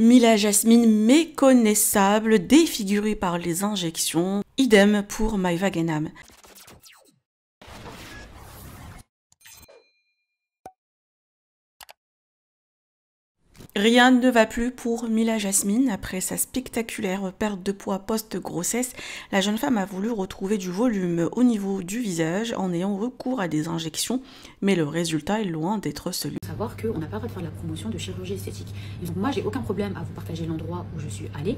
Mila Jasmine méconnaissable, défigurée par les injections. Idem pour Maïva Genam. Rien ne va plus pour Mila Jasmine. Après sa spectaculaire perte de poids post-grossesse, la jeune femme a voulu retrouver du volume au niveau du visage en ayant recours à des injections, mais le résultat est loin d'être celui. Il faut savoir qu'on n'a pas le droit de faire de la promotion de chirurgie esthétique. Et donc moi, j'ai aucun problème à vous partager l'endroit où je suis allée,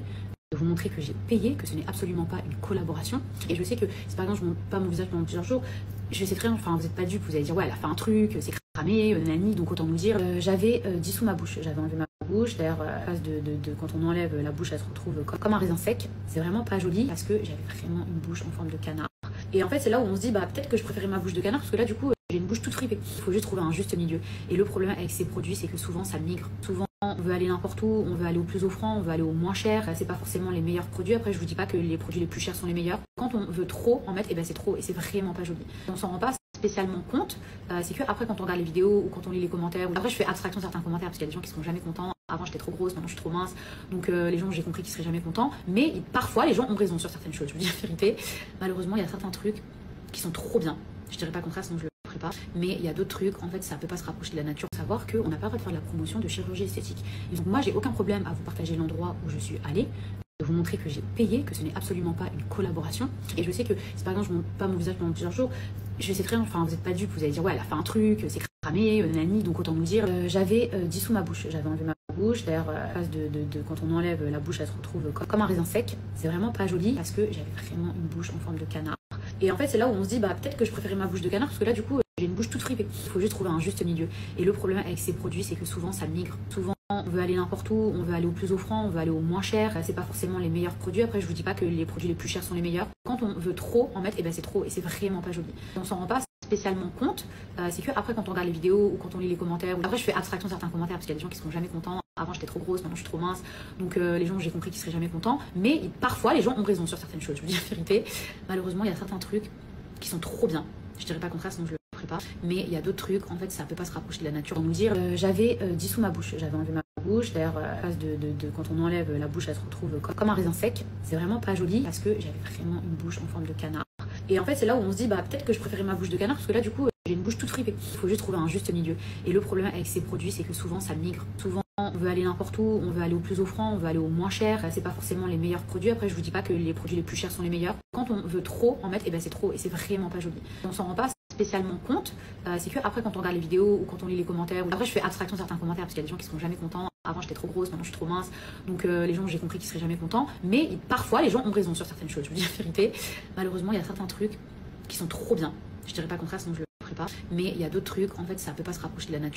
de vous montrer que j'ai payé, que ce n'est absolument pas une collaboration. Et je sais que si par exemple je ne montre pas mon visage pendant plusieurs jours, je sais très bien, enfin vous n'êtes pas dupe, vous allez dire ouais elle a fait un truc, c'est cramé, nanani, donc autant nous dire. J'avais dissous ma bouche, j'avais enlevé ma bouche, d'ailleurs à la place de quand on enlève la bouche elle se retrouve comme un raisin sec, c'est vraiment pas joli parce que j'avais vraiment une bouche en forme de canard. Et en fait c'est là où on se dit bah peut-être que je préférais ma bouche de canard parce que là du coup j'ai une bouche toute ripée. Il faut juste trouver un juste milieu. Et le problème avec ces produits c'est que souvent ça migre, souvent on veut aller n'importe où, on veut aller au plus offrant, on veut aller au moins cher. C'est pas forcément les meilleurs produits. Après, je vous dis pas que les produits les plus chers sont les meilleurs. Quand on veut trop en mettre, et ben c'est trop et c'est vraiment pas joli. On s'en rend pas spécialement compte. C'est que après quand on regarde les vidéos ou quand on lit les commentaires. Après, je fais abstraction de certains commentaires parce qu'il y a des gens qui seront jamais contents. Avant, j'étais trop grosse, maintenant je suis trop mince. Donc les gens, j'ai compris qu'ils seraient jamais contents. Mais parfois, les gens ont raison sur certaines choses. Je vous dis la vérité. Malheureusement, il y a certains trucs qui sont trop bien. Je dirais pas le contraire, sinon je le ferai pas. Mais il y a d'autres trucs, en fait, ça peut pas se rapprocher de la nature. Savoir qu'on n'a pas le droit de faire de la promotion de chirurgie esthétique. Et donc moi, j'ai aucun problème à vous partager l'endroit où je suis allée, de vous montrer que j'ai payé, que ce n'est absolument pas une collaboration. Et je sais que si par exemple je ne montre pas mon visage pendant plusieurs jours, je sais très bien, enfin vous n'êtes pas dupe, vous allez dire ouais elle a fait un truc, c'est cramé, nanani, donc autant nous dire. J'avais dissous ma bouche, j'avais enlevé ma bouche, d'ailleurs à la place de quand on enlève la bouche elle se retrouve comme un raisin sec, c'est vraiment pas joli parce que j'avais vraiment une bouche en forme de canard. Et en fait c'est là où on se dit bah peut-être que je préférais ma bouche de canard parce que là du coup j'ai une bouche toute ripée. Il faut juste trouver un juste milieu. Et le problème avec ces produits c'est que souvent ça migre, souvent on veut aller n'importe où, on veut aller au plus offrant, on veut aller au moins cher. C'est pas forcément les meilleurs produits. Après, je vous dis pas que les produits les plus chers sont les meilleurs. Quand on veut trop en mettre, et ben c'est trop et c'est vraiment pas joli. On s'en rend pas spécialement compte. C'est que après quand on regarde les vidéos ou quand on lit les commentaires. Après, je fais abstraction de certains commentaires parce qu'il y a des gens qui seront jamais contents. Avant, j'étais trop grosse, maintenant je suis trop mince. Donc les gens, j'ai compris qu'ils seraient jamais contents. Mais parfois, les gens ont raison sur certaines choses. Je vous dis la vérité. Malheureusement, il y a certains trucs qui sont trop bien. Je dirais pas le contraire, sinon je le ferai pas. Mais il y a d'autres trucs, en fait, ça peut pas se rapprocher de la nature. Nous dire, j'avais dissous ma bouche, j'avais enlevé ma bouche, d'ailleurs à la place de quand on enlève la bouche elle se retrouve comme un raisin sec, c'est vraiment pas joli parce que j'avais vraiment une bouche en forme de canard. Et en fait c'est là où on se dit bah peut-être que je préférais ma bouche de canard parce que là du coup j'ai une bouche toute ripée. Il faut juste trouver un juste milieu. Et le problème avec ces produits c'est que souvent ça migre, souvent on veut aller n'importe où, on veut aller au plus offrant, on veut aller au moins cher. C'est pas forcément les meilleurs produits. Après je vous dis pas que les produits les plus chers sont les meilleurs. Quand on veut trop en mettre, et ben c'est trop et c'est vraiment pas joli. On s'en rend pas spécialement compte. C'est que après quand on regarde les vidéos ou quand on lit les commentaires. Après je fais abstraction de certains commentaires parce qu'il y a des gens qui seront jamais contents. Avant j'étais trop grosse, maintenant je suis trop mince. Donc les gens, j'ai compris qu'ils seraient jamais contents. Mais parfois les gens ont raison sur certaines choses. Je vous dis la vérité. Malheureusement il y a certains trucs qui sont trop bien. Je dirais pas le contraire, sinon je le ferai pas. Mais il y a d'autres trucs, en fait, ça peut pas se rapprocher de la nature.